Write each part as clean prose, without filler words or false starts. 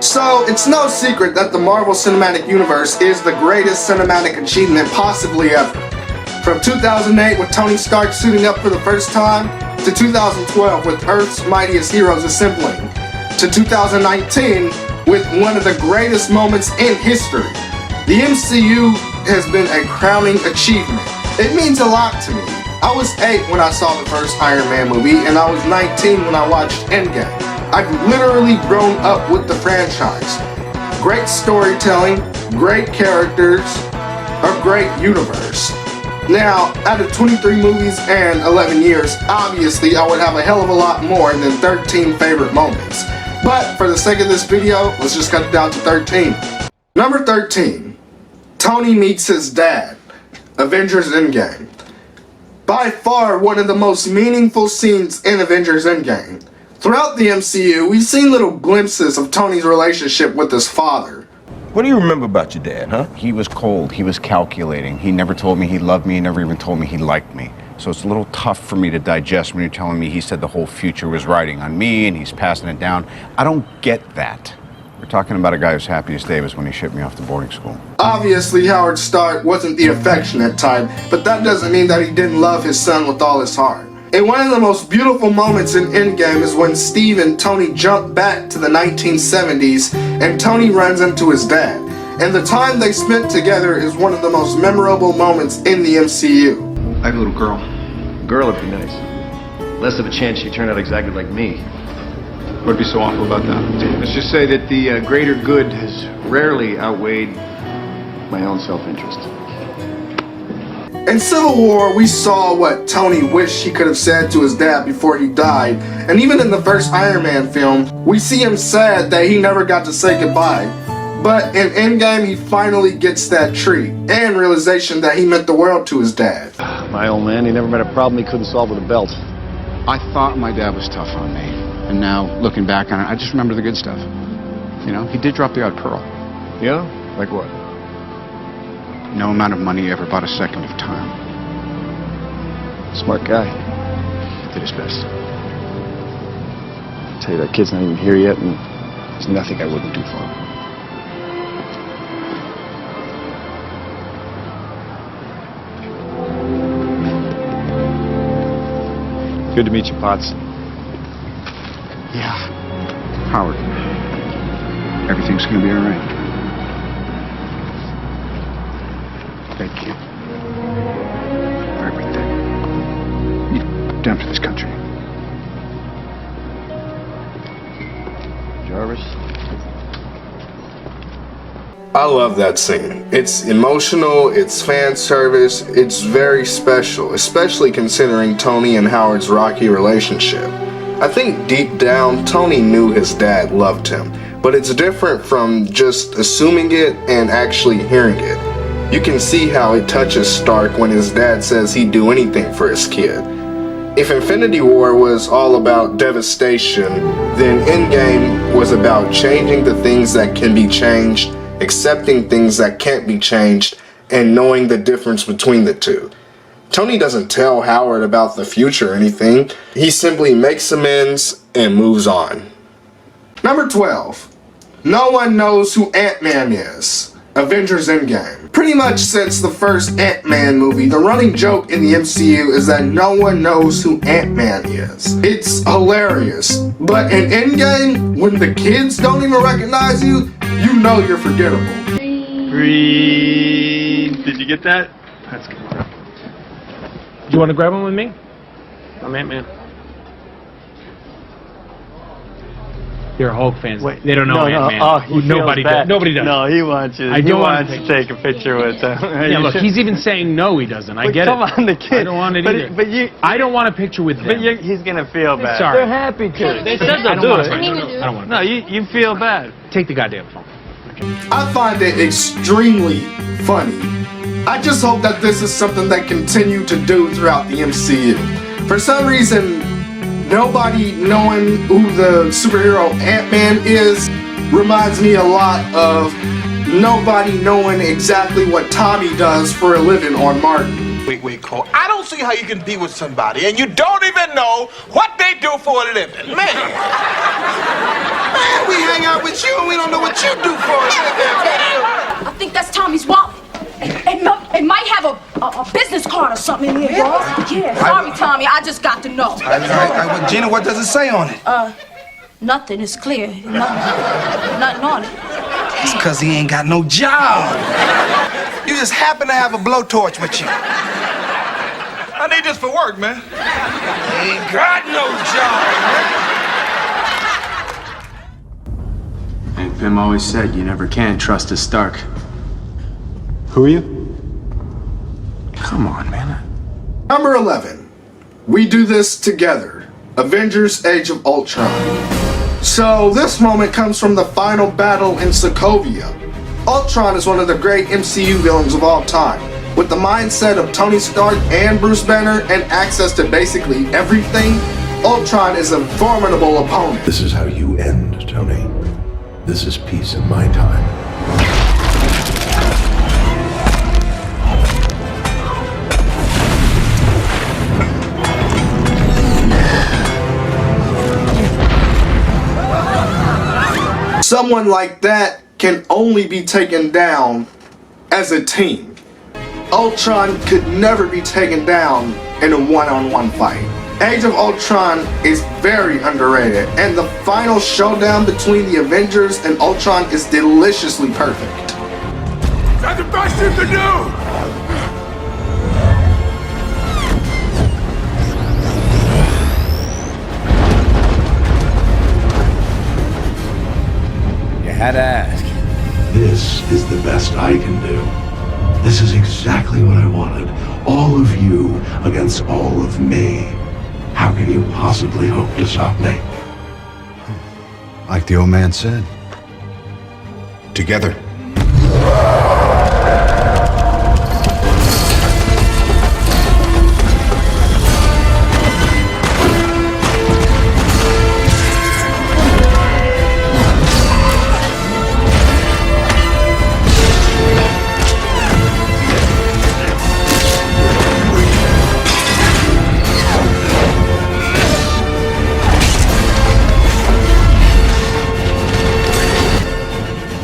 So, it's no secret that the Marvel Cinematic Universe is the greatest cinematic achievement possibly ever. From 2008 with Tony Stark suiting up for the first time, to 2012 with Earth's Mightiest Heroes assembling, to 2019 with one of the greatest moments in history. The MCU has been a crowning achievement. It means a lot to me. I was 8 when I saw the first Iron Man movie, and I was 19 when I watched Endgame. I've literally grown up with the franchise. Great storytelling, great characters, a great universe. Now, out of 23 movies and 11 years, obviously I would have a hell of a lot more than 13 favorite moments. But for the sake of this video, let's just cut it down to 13. Number 13, Tony meets his dad, Avengers Endgame. By far one of the most meaningful scenes in Avengers Endgame. Throughout the MCU, we've seen little glimpses of Tony's relationship with his father. What do you remember about your dad, huh? He was cold, he was calculating. He never told me he loved me, he never even told me he liked me. So it's a little tough for me to digest when you're telling me he said the whole future was riding on me and he's passing it down. I don't get that. We're talking about a guy whose happiest day was when he shipped me off to boarding school. Obviously, Howard Stark wasn't the affectionate type, but that doesn't mean that he didn't love his son with all his heart. And one of the most beautiful moments in Endgame is when Steve and Tony jump back to the 1970s and Tony runs into his dad. And the time they spent together is one of the most memorable moments in the MCU. I have a little girl. A girl would be nice. Less of a chance she turned out exactly like me. What'd be so awful about that? Let's just say that the greater good has rarely outweighed my own self-interest. In Civil War, we saw what Tony wished he could have said to his dad before he died, and even in the first Iron Man film, we see him sad that he never got to say goodbye. But in Endgame, he finally gets that treat, and realization that he meant the world to his dad. My old man, he never met a problem he couldn't solve with a belt. I thought my dad was tough on me, and now, looking back on it, I just remember the good stuff. You know, he did drop the odd pearl. Yeah? Like what? No amount of money ever bought a second of time. Smart guy. Did his best. I tell you, that kid's not even here yet, and there's nothing I wouldn't do for him. Good to meet you, Potts. Yeah. Howard. Everything's gonna be all right. Thank you. For everything. You've done for this country. Jarvis? I love that scene. It's emotional, it's fan service, it's very special, especially considering Tony and Howard's rocky relationship. I think deep down, Tony knew his dad loved him, but it's different from just assuming it and actually hearing it. You can see how it touches Stark when his dad says he'd do anything for his kid. If Infinity War was all about devastation, then Endgame was about changing the things that can be changed, accepting things that can't be changed, and knowing the difference between the two. Tony doesn't tell Howard about the future or anything. He simply makes amends and moves on. Number 12. No one knows who AntMan is. Avengers Endgame. Pretty much since the first Ant-Man movie, the running joke in the MCU is that no one knows who Ant-Man is. It's hilarious. But in Endgame, when the kids don't even recognize you, you know you're forgettable. Breathe. Did you get that? That's good. You want to grab one with me? I'm Ant-Man. They're Hulk fans. Wait, they don't know Ant-Man. Oh, nobody does. Nobody does. No, he wants you. I don't want to take a picture with them. Yeah, look, he's even saying no, he doesn't. I get come it. on, the kid. I don't want it either. But you, I don't want a picture with them. But he's gonna feel bad. Sorry. They're happy to. They said I they'll don't do want it. to. I don't want to. No, you feel bad. Take the goddamn phone. I find it extremely funny. I just hope that this is something they continue to do throughout the MCU. For some reason, nobody knowing who the superhero Ant-Man is reminds me a lot of nobody knowing exactly what Tommy does for a living on Martin. Wait, Cole. I don't see how you can be with somebody and you don't even know what they do for a living. Man, we hang hang out with you and we don't know what you do for us. I think that's Tommy's wallet. It might have a business card or something in here, boss. Yeah, sorry, Tommy. I just got to know. Well, Gina, what does it say on it? Nothing. It's clear. Nothing on it. It's because he ain't got no job. You just happen to have a blowtorch with you. I need this for work, man. He ain't got no job. Hank Pym always said you never can trust a Stark. Who are you? Come on, man. Number 11. We do this together. Avengers Age of Ultron. So this moment comes from the final battle in Sokovia. Ultron is one of the great MCU villains of all time. With the mindset of Tony Stark and Bruce Banner and access to basically everything, Ultron is a formidable opponent. This is how you end, Tony. This is peace in my time. Someone like that can only be taken down as a team. Ultron could never be taken down in a one-on-one fight. Age of Ultron is very underrated, and the final showdown between the Avengers and Ultron is deliciously perfect. That's the best you can do! Had to ask. This is the best I can do. This is exactly what I wanted. All of you against all of me. How can you possibly hope to stop me? Like the old man said. Together.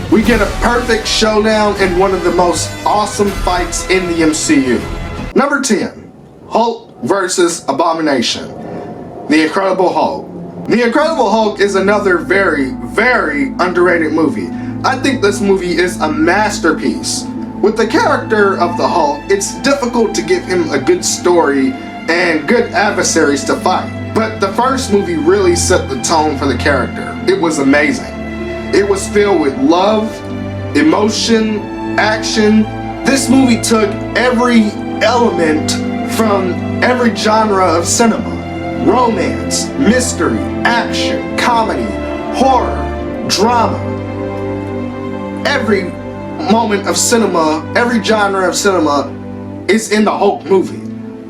We get a perfect showdown in one of the most awesome fights in the MCU. Number 10, Hulk versus Abomination. The Incredible Hulk. The Incredible Hulk is another very, very underrated movie. I think this movie is a masterpiece. With the character of the Hulk, it's difficult to give him a good story and good adversaries to fight. But the first movie really set the tone for the character. It was amazing. It was filled with love, emotion, action. This movie took every element from every genre of cinema. Romance, mystery, action, comedy, horror, drama. Every moment of cinema, every genre of cinema is in the Hulk movie.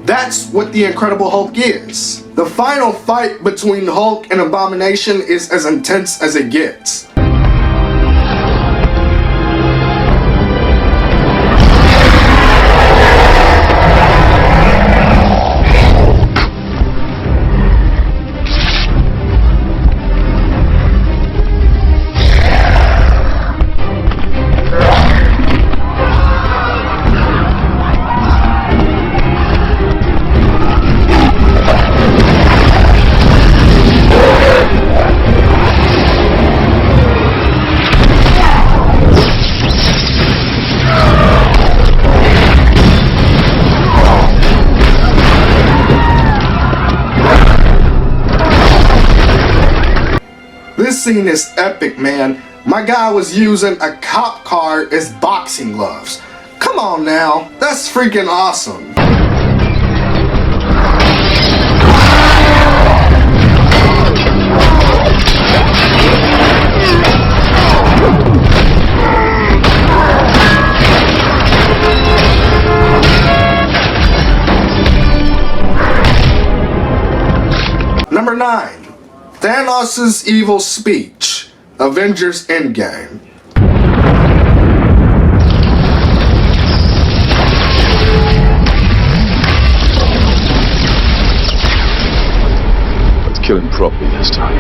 That's what the Incredible Hulk is. The final fight between Hulk and Abomination is as intense as it gets. This scene is epic, man. My guy was using a cop car as boxing gloves. Come on now, that's freaking awesome. Number 9. Thanos' evil speech. Avengers Endgame. Let's kill him properly this time.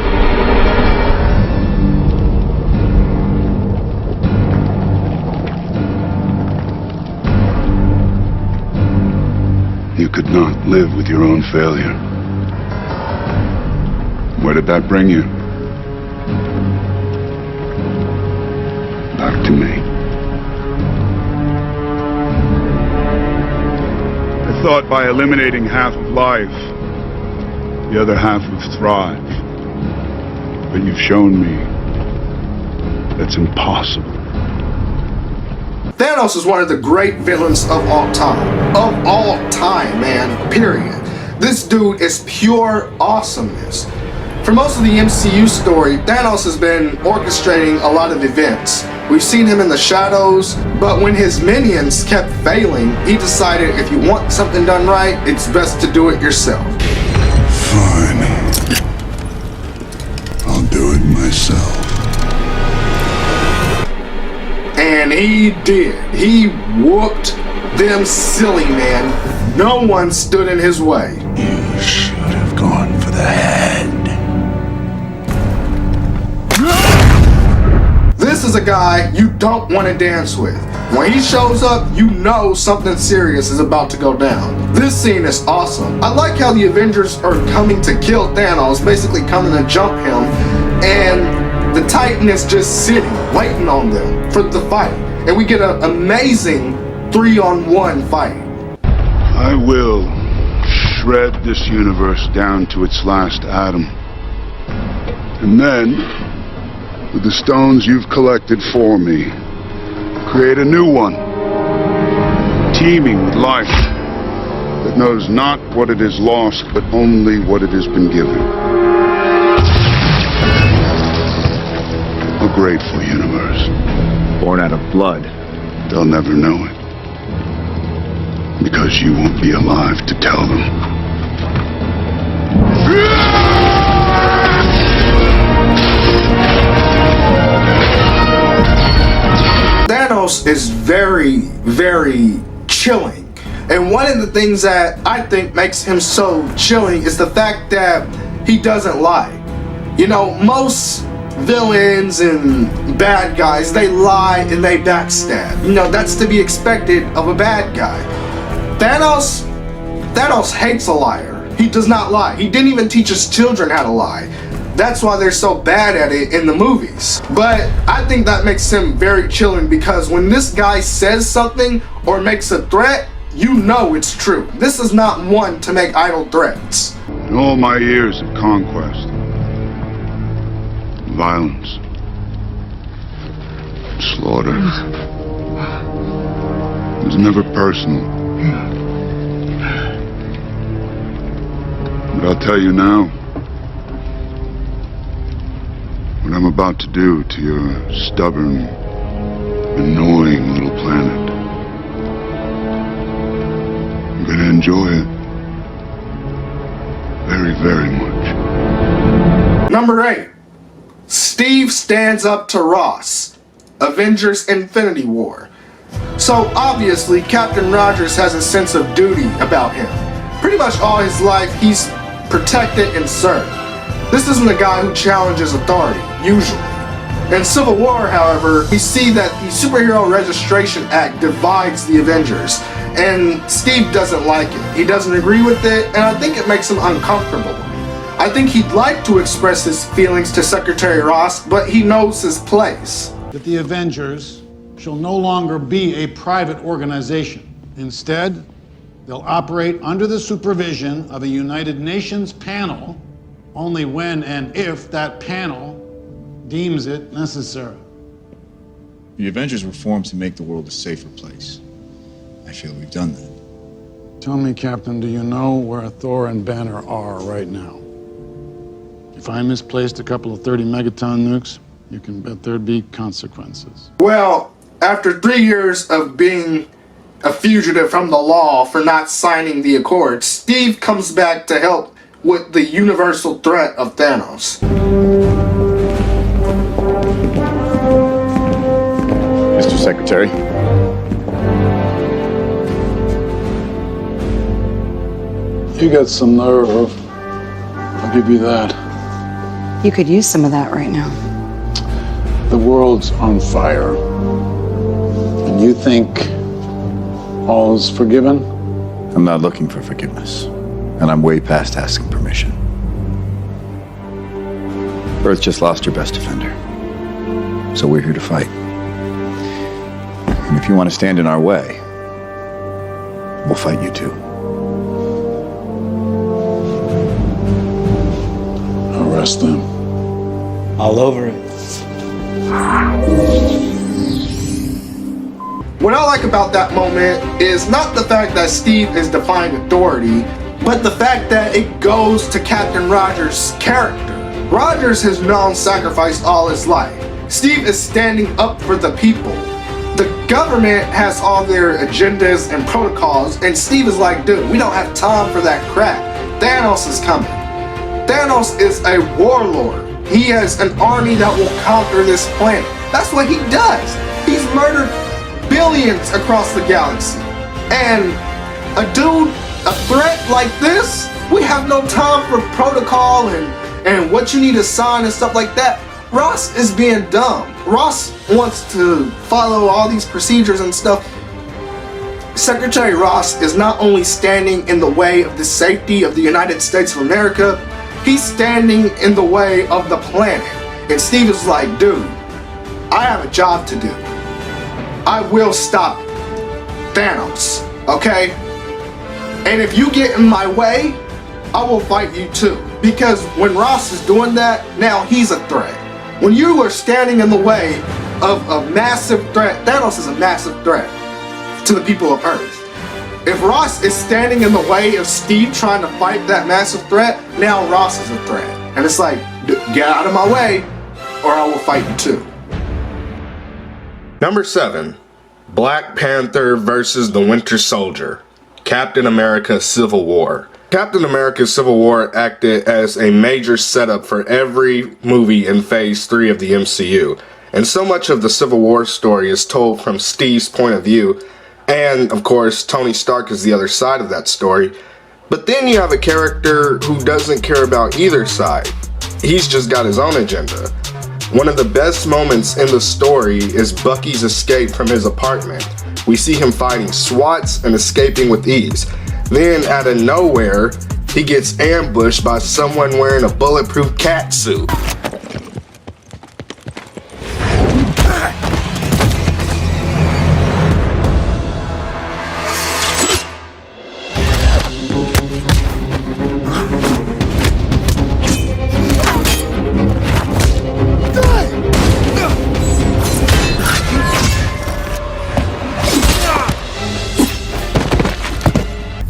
could not live with your own failure. Where did that bring you? Back to me. I thought by eliminating half of life, the other half would thrive. But you've shown me that's impossible. Thanos is one of the great villains of all time. Of all time, man. Period. This dude is pure awesomeness. For most of the MCU story, Thanos has been orchestrating a lot of events. We've seen him in the shadows, but when his minions kept failing, he decided if you want something done right, it's best to do it yourself. Fine. I'll do it myself. And he did. He whooped them silly, man. No one stood in his way. You should have gone for the head. This is a guy you don't want to dance with. When he shows up, you know something serious is about to go down. This scene is awesome. I like how the Avengers are coming to kill Thanos, basically coming to jump him, and the Titan is just sitting, waiting on them for the fight. And we get an amazing 3-on-1 fight. I will shred this universe down to its last atom. And then, with the stones you've collected for me, create a new one, teeming with life, that knows not what it has lost, but only what it has been given. A grateful universe. Born out of blood. They'll never know it, because you won't be alive to tell them. Thanos is very, very chilling. And one of the things that I think makes him so chilling is the fact that he doesn't lie. You know, most villains and bad guys, they lie and they backstab. You know, that's to be expected of a bad guy. Thanos hates a liar. He does not lie. He didn't even teach his children how to lie. That's why they're so bad at it in the movies. But I think that makes him very chilling, because when this guy says something or makes a threat, you know it's true. This is not one to make idle threats. In all my years of conquest, violence, slaughter, it was never personal. But I'll tell you now, what I'm about to do to your stubborn, annoying little planet. I'm gonna enjoy it. Very, very much. Number 8. Steve stands up to Ross. Avengers Infinity War. So obviously Captain Rogers has a sense of duty about him. Pretty much all his life he's protected and served. This isn't a guy who challenges authority, usually. In Civil War, however, we see that the Superhero Registration Act divides the Avengers, and Steve doesn't like it. He doesn't agree with it, and I think it makes him uncomfortable. I think he'd like to express his feelings to Secretary Ross, but he knows his place. That the Avengers shall no longer be a private organization. Instead, they'll operate under the supervision of a United Nations panel only when and if that panel deems it necessary. The Avengers were formed to make the world a safer place. I feel we've done that. Tell me, Captain, do you know where Thor and Banner are right now? If I misplaced a couple of 30 megaton nukes, you can bet there'd be consequences. Well, after 3 years of being a fugitive from the law for not signing the Accords, Steve comes back to help with the universal threat of Thanos. Mr. Secretary. You got some nerve. I'll give you that. You could use some of that right now. The world's on fire. And you think all is forgiven? I'm not looking for forgiveness, and I'm way past asking permission. Earth just lost your best defender, so we're here to fight. And if you want to stand in our way, we'll fight you too. Arrest them. All over it. What I like about that moment is not the fact that Steve is defying authority, but the fact that it goes to Captain Rogers' character. Rogers has known sacrifice all his life. Steve is standing up for the people. The government has all their agendas and protocols, and Steve is like, dude, we don't have time for that crap. Thanos is coming. Thanos is a warlord. He has an army that will conquer this planet. That's what he does. He's murdered billions across the galaxy. And a dude, a threat like this, we have no time for protocol and what you need to sign and stuff like that. Ross is being dumb. Ross wants to follow all these procedures and stuff. Secretary Ross is not only standing in the way of the safety of the United States of America, he's standing in the way of the planet. And Steve is like, dude, I have a job to do. I will stop Thanos, okay? And if you get in my way, I will fight you too. Because when Ross is doing that, now he's a threat. When you are standing in the way of a massive threat, Thanos is a massive threat to the people of Earth. If Ross is standing in the way of Steve trying to fight that massive threat, now Ross is a threat. And it's like, get out of my way, or I will fight you too. Number 7, Black Panther versus the Winter Soldier, Captain America Civil War. Captain America Civil War acted as a major setup for every movie in Phase 3 of the MCU. And so much of the Civil War story is told from Steve's point of view. And, of course, Tony Stark is the other side of that story. But then you have a character who doesn't care about either side. He's just got his own agenda. One of the best moments in the story is Bucky's escape from his apartment. We see him fighting SWATs and escaping with ease. Then, out of nowhere, he gets ambushed by someone wearing a bulletproof cat suit.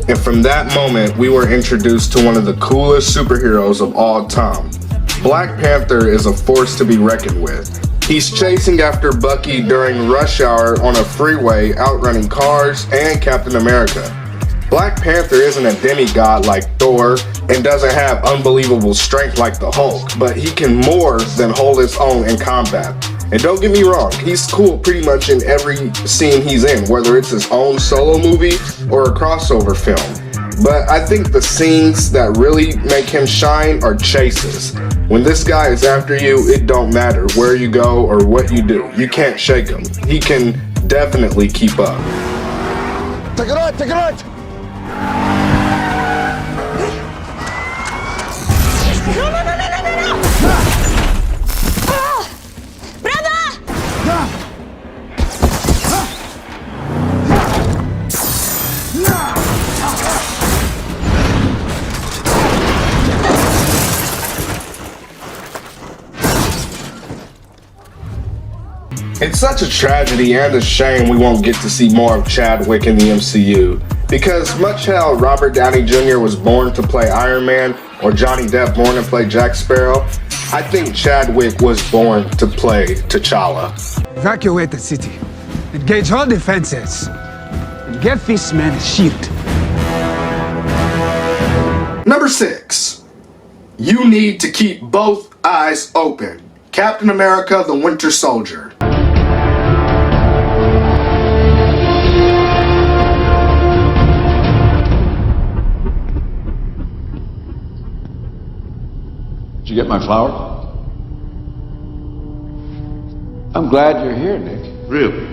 And from that moment, we were introduced to one of the coolest superheroes of all time. Black Panther is a force to be reckoned with. He's chasing after Bucky during rush hour on a freeway, outrunning cars and Captain America. Black Panther isn't a demigod like Thor and doesn't have unbelievable strength like the Hulk, but he can more than hold his own in combat. And don't get me wrong, he's cool pretty much in every scene he's in, whether it's his own solo movie or a crossover film. But I think the scenes that really make him shine are chases. When this guy is after you, it don't matter where you go or what you do. You can't shake him. He can definitely keep up. Take it out, take it out! It's such a tragedy and a shame we won't get to see more of Chadwick in the MCU. Because much how Robert Downey Jr. was born to play Iron Man, or Johnny Depp born to play Jack Sparrow, I think Chadwick was born to play T'Challa. Evacuate the city. Engage all defenses. And get this man a shield. Number 6. You need to keep both eyes open. Captain America, the Winter Soldier. Did you get my flower? I'm glad you're here, Nick. Really?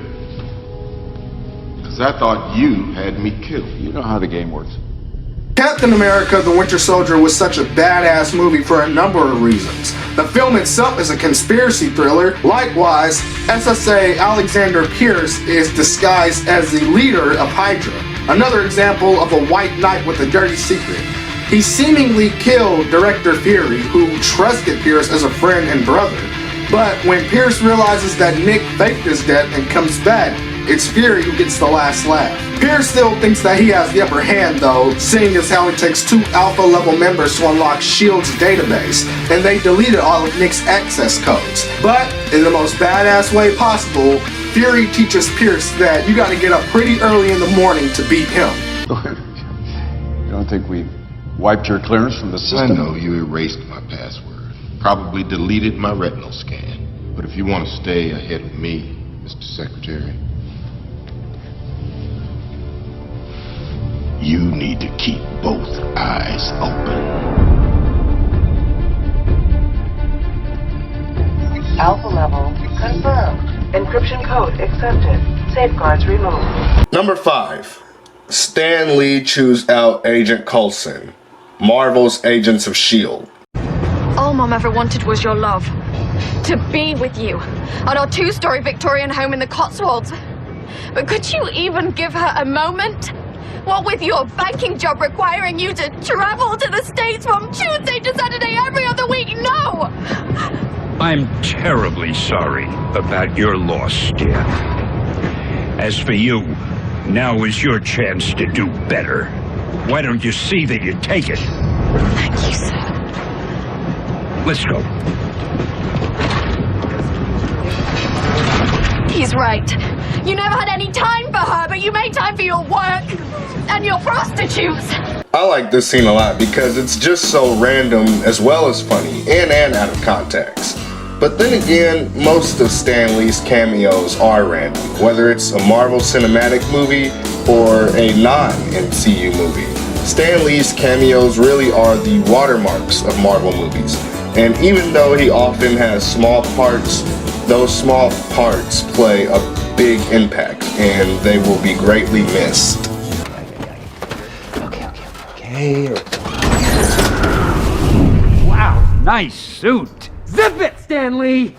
Because I thought you had me killed. You know how the game works. Captain America: The Winter Soldier was such a badass movie for a number of reasons. The film itself is a conspiracy thriller. Likewise, SSA Alexander Pierce is disguised as the leader of Hydra. Another example of a white knight with a dirty secret. He seemingly killed Director Fury, who trusted Pierce as a friend and brother. But when Pierce realizes that Nick faked his death and comes back, it's Fury who gets the last laugh. Pierce still thinks that he has the upper hand though, seeing as how it takes 2 Alpha level members to unlock S.H.I.E.L.D.'s database, and they deleted all of Nick's access codes. But in the most badass way possible, Fury teaches Pierce that you gotta get up pretty early in the morning to beat him. You don't think we wiped your clearance from the system? I know you erased my password, probably deleted my retinal scan. But if you want to stay ahead of me, Mr. Secretary, you need to keep both eyes open. Alpha level confirmed. Encryption code accepted. Safeguards removed. Number 5. Stan Lee chews out Agent Coulson, Marvel's Agents of S.H.I.E.L.D. All Mom ever wanted was your love. To be with you on our 2-story Victorian home in the Cotswolds. But could you even give her a moment? What with your banking job requiring you to travel to the States from Tuesday to Saturday every other week? No! I'm terribly sorry about your loss, dear. As for you, now is your chance to do better. Why don't you see that you take it? Thank you, sir. Let's go. He's right. You never had any time for her, but you made time for your work and your prostitutes. I like this scene a lot because it's just so random as well as funny and out of context. But then again, most of Stan Lee's cameos are random, whether it's a Marvel Cinematic movie or a non-MCU movie. Stan Lee's cameos really are the watermarks of Marvel movies. And even though he often has small parts, those small parts play a big impact and they will be greatly missed. Okay. Wow, nice suit. Zip it, Stan Lee!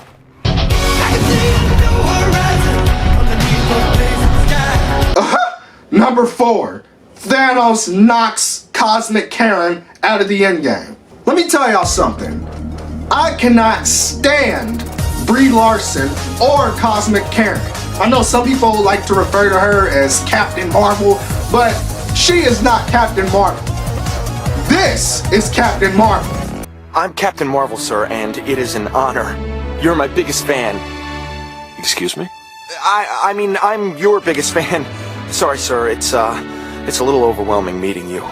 Number 4. Thanos knocks Cosmic Karen out of the endgame. Let me tell y'all something. I cannot stand Brie Larson or Cosmic Karen. I know some people like to refer to her as Captain Marvel, but she is not Captain Marvel. This is Captain Marvel. I'm Captain Marvel, sir, and it is an honor. You're my biggest fan. Excuse me? I mean, I'm your biggest fan. Sorry, sir, it's a little overwhelming meeting you.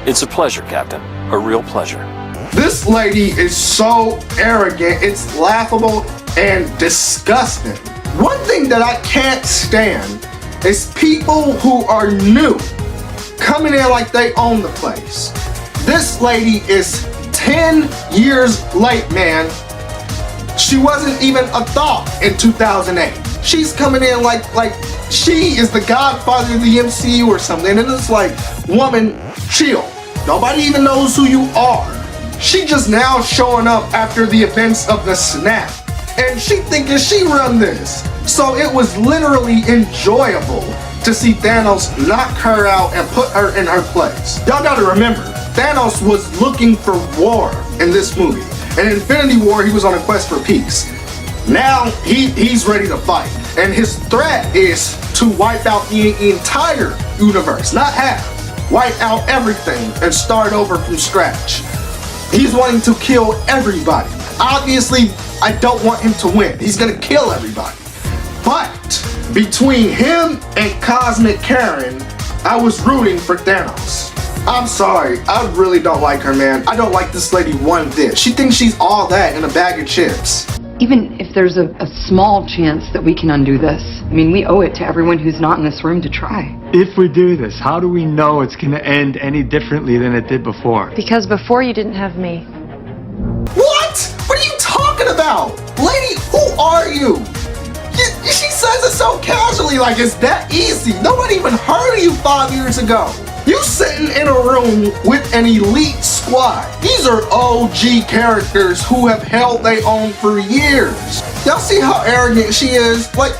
It's a pleasure, Captain. A real pleasure. This lady is so arrogant, it's laughable and disgusting. One thing that I can't stand is people who are new coming in like they own the place. This lady is 10 years late, man. She wasn't even a thought in 2008. She's coming in like she is the godfather of the MCU or something, and it's like, woman, chill. Nobody even knows who you are. She just now showing up after the events of the snap, and she thinking she run this. So it was literally enjoyable to see Thanos knock her out and put her in her place. Y'all gotta remember, Thanos was looking for war in this movie. In Infinity War, he was on a quest for peace. Now, he's ready to fight. And his threat is to wipe out the entire universe, not half. Wipe out everything and start over from scratch. He's wanting to kill everybody. Obviously, I don't want him to win. He's gonna kill everybody. But between him and Cosmic Karen, I was rooting for Thanos. I'm sorry, I really don't like her, man. I don't like this lady one bit. She thinks she's all that in a bag of chips. Even if there's a small chance that we can undo this, I mean, we owe it to everyone who's not in this room to try. If we do this, how do we know it's gonna end any differently than it did before? Because before you didn't have me. What? What are you talking about? Lady, who are you? She said says it so casually, like it's that easy. Nobody even heard of you 5 years ago. You sitting in a room with an elite squad. These are OG characters who have held their own for years. Y'all see how arrogant she is? Like,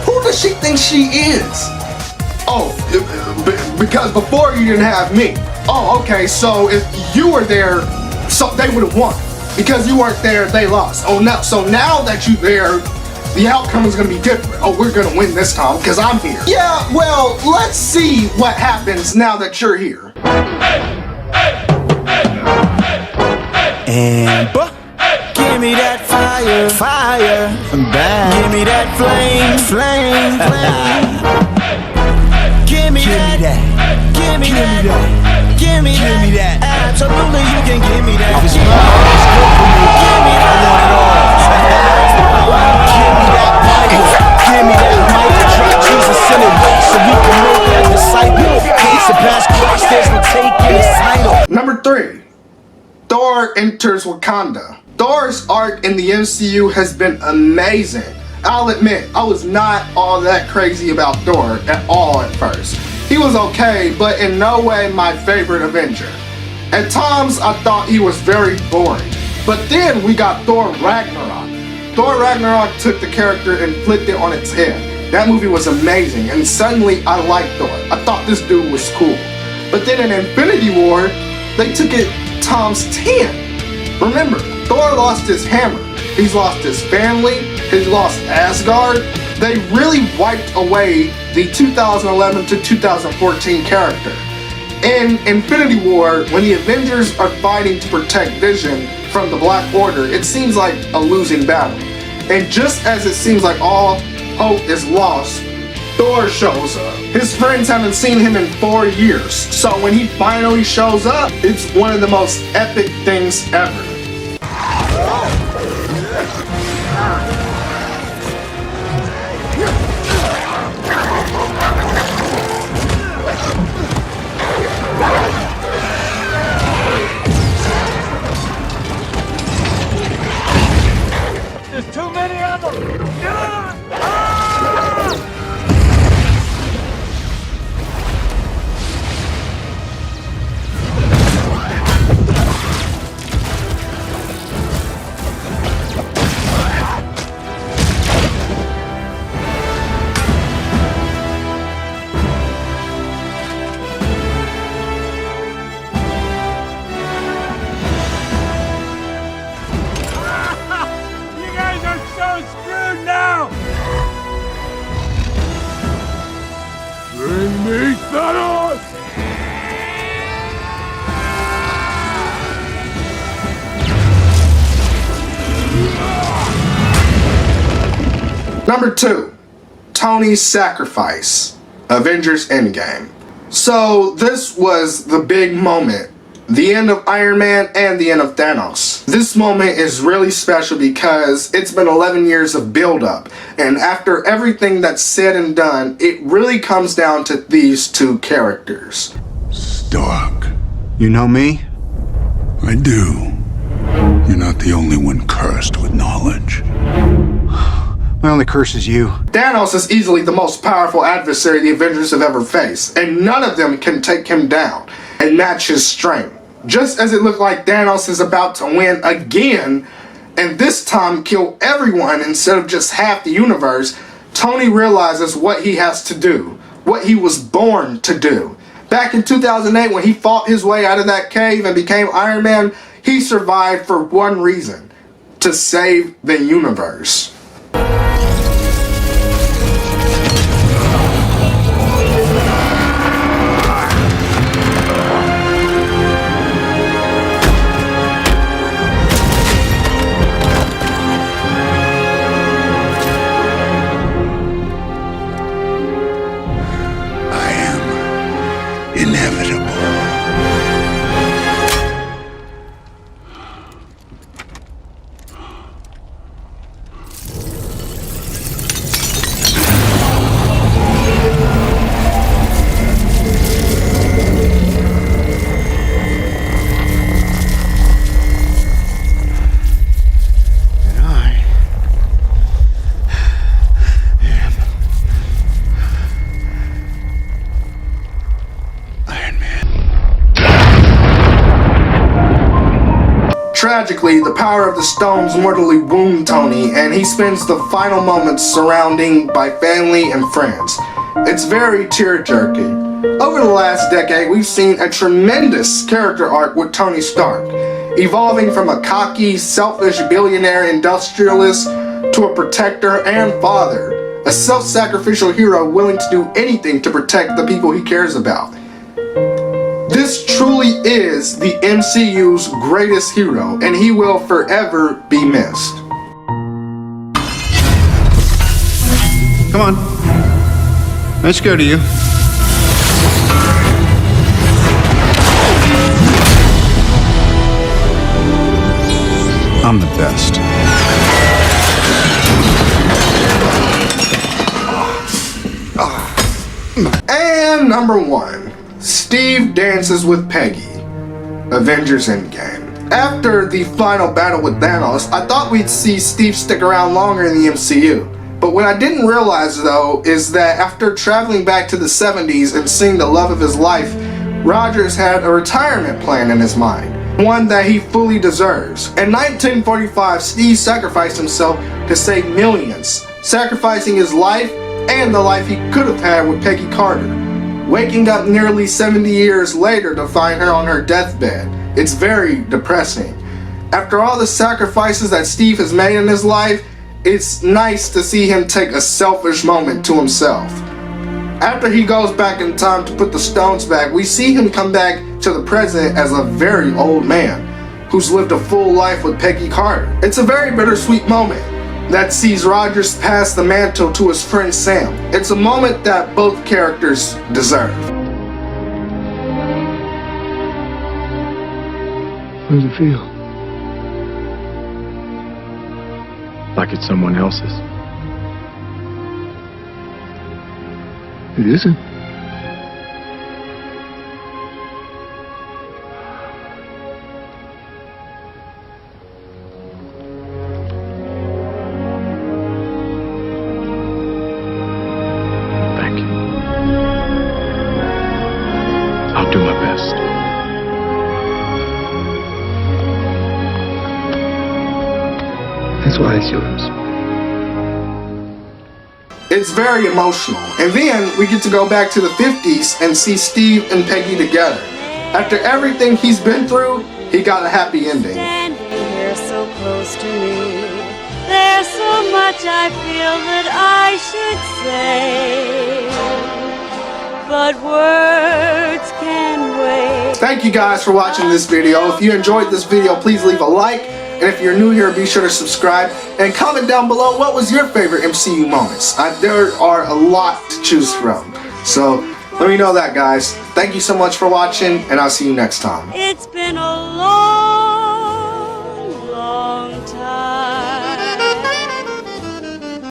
who does she think she is? Oh, because before you didn't have me. Oh, okay, so if you were there, so they would have won. Because you weren't there, they lost. Oh no, so now that you're there, the outcome is gonna be different. Oh, we're gonna win this time because I'm here. Yeah, well, let's see what happens now that you're here. Amber, give me that fire, fire, back. Give me that flame, flame, flame. Give me that, give me that, give me that. Absolutely, you can give me that. If it's love, it's good for me. Give me that. I want it all. Give me that Bible. Give me that mic. Drop Jesus in it, wait so we can make that disciple. Can't surpass Christ, there's no taking his title. Number 3, Thor enters Wakanda. Thor's arc in the MCU has been amazing. I'll admit, I was not all that crazy about Thor at all at first. He was okay, but in no way my favorite Avenger. At times, I thought he was very boring. But then we got Thor Ragnarok. Thor Ragnarok took the character and flipped it on its head. That movie was amazing, and suddenly I liked Thor. I thought this dude was cool. But then in Infinity War, they took it times 10. Remember, Thor lost his hammer. He's lost his family. He's lost Asgard. They really wiped away the 2011 to 2014 character. In Infinity War, when the Avengers are fighting to protect Vision from the Black Order, it seems like a losing battle. And just as it seems like all hope is lost, Thor shows up. His friends haven't seen him in 4 years, so when he finally shows up, it's one of the most epic things ever. There's too many of them! Bring me Thanoss! Number 2, Tony's sacrifice. Avengers Endgame. So this was the big moment. The end of Iron Man and the end of Thanos. This moment is really special because it's been 11 years of build-up, and after everything that's said and done, it really comes down to these two characters. Stark. You know me? I do. You're not the only one cursed with knowledge. My only curse is you. Thanos is easily the most powerful adversary the Avengers have ever faced, and none of them can take him down and match his strength. Just as it looked like Thanos is about to win again, and this time kill everyone instead of just half the universe, Tony realizes what he has to do, what he was born to do. Back in 2008, when he fought his way out of that cave and became Iron Man, he survived for one reason: to save the universe. Inevitable. Tragically, the power of the stones mortally wound Tony, and he spends the final moments surrounded by family and friends. It's very tear-jerking. Over the last decade, we've seen a tremendous character arc with Tony Stark, evolving from a cocky, selfish billionaire industrialist to a protector and father, a self-sacrificial hero willing to do anything to protect the people he cares about. This truly is the MCU's greatest hero, and he will forever be missed. Come on. Let's go to you. I'm the best. And number 1. Steve dances with Peggy. Avengers Endgame. After the final battle with Thanos, I thought we'd see Steve stick around longer in the MCU. But what I didn't realize though is that after traveling back to the 70s and seeing the love of his life, Rogers had a retirement plan in his mind. One that he fully deserves. In 1945, Steve sacrificed himself to save millions, sacrificing his life and the life he could have had with Peggy Carter. Waking up nearly 70 years later to find her on her deathbed. It's very depressing. After all the sacrifices that Steve has made in his life, it's nice to see him take a selfish moment to himself. After he goes back in time to put the stones back, we see him come back to the present as a very old man who's lived a full life with Peggy Carter. It's a very bittersweet moment that sees Rogers pass the mantle to his friend Sam. It's a moment that both characters deserve. How does it feel? Like it's someone else's. It isn't. I'll do my best. That's why it's yours. It's very emotional. And then we get to go back to the 50s and see Steve and Peggy together. After everything he's been through, he got a happy ending. Standing here so close to me, there's so much I feel that I should say, but words can wait. Thank you guys for watching this video. If you enjoyed this video, please leave a like. And if you're new here, be sure to subscribe and comment down below what was your favorite MCU moments. There are a lot to choose from. So let me know that, guys. Thank you so much for watching, and I'll see you next time. It's been a long